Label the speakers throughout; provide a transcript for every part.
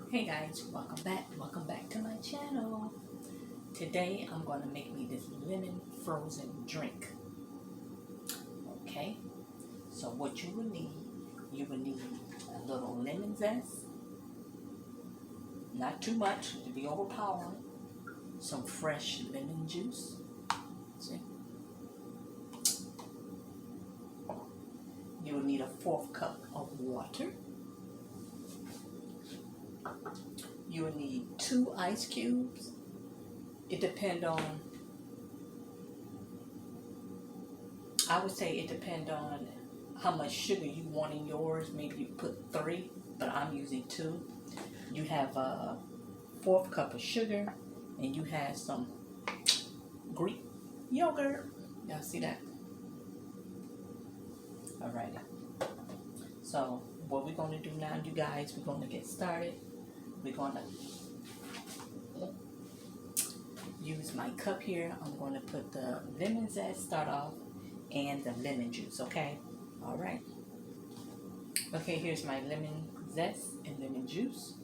Speaker 1: Hey guys, welcome back to my channel. Today I'm going to make me this lemon frozen drink. Okay, so what you will need a little lemon zest, not too much to be overpowering, some fresh lemon juice. See? You will need a 1/4 cup of water. You will need 2 ice cubes. It depends on, I would say it depends on how much sugar you want in yours. Maybe you put 3, but I'm using 2. You have a 1/4 cup of sugar, and you have some Greek yogurt. Y'all see that? Alrighty. So what we're going to do now, you guys, we're going to get started. We're going to use my cup here. I'm going to put the lemon zest start off and the lemon juice, okay? All right. Okay, here's my lemon zest and lemon juice.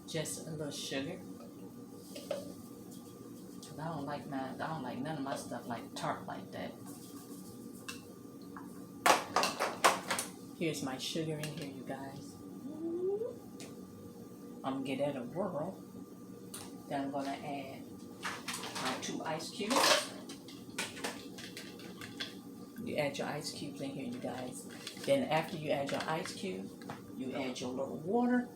Speaker 1: Just a little sugar. I don't like none of my stuff like tart like that. Here's my sugar in here, you guys. I'm gonna get that a whirl. Then I'm gonna add my 2 ice cubes. You add your ice cubes in here, you guys. Then after you add your ice cube, you add your little water.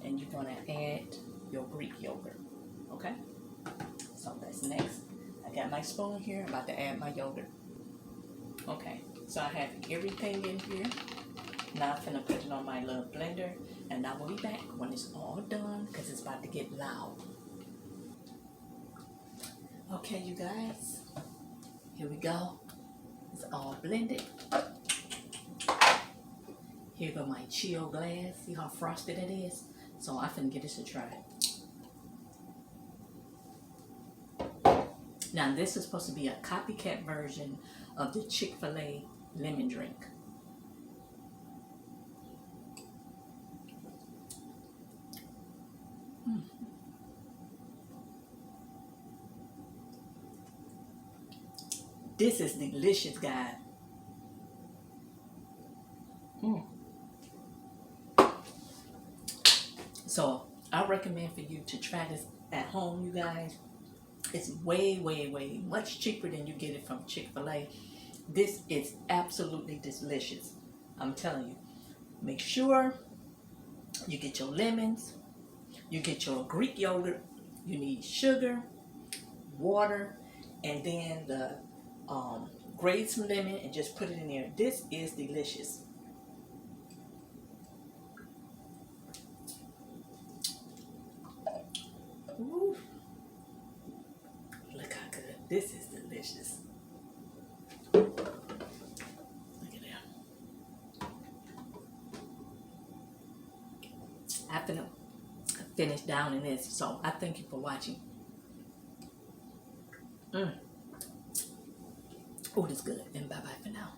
Speaker 1: And you're gonna add your Greek yogurt. Okay? So that's next. I got my spoon here. I'm about to add my yogurt. Okay, so I have everything in here. Now I'm gonna put it on my little blender, and I will be back when it's all done because it's about to get loud. Okay, you guys, here we go. It's all blended. Here go my chill glass. See how frosted it is? So I'm finna give this a try. Now this is supposed to be a copycat version of the Chick-fil-A lemon drink. This is delicious, guys. So I recommend for you to try this at home, you guys. It's way, way, way much cheaper than you get it from Chick-fil-A. This is absolutely delicious. I'm telling you. Make sure you get your lemons, you get your Greek yogurt, you need sugar, water, and then the grate some lemon and just put it in there. This is delicious. Ooh. Look how good. This is delicious. Look at that. After I finish down in this, so I thank you for watching. Oh, this is good. And bye-bye for now.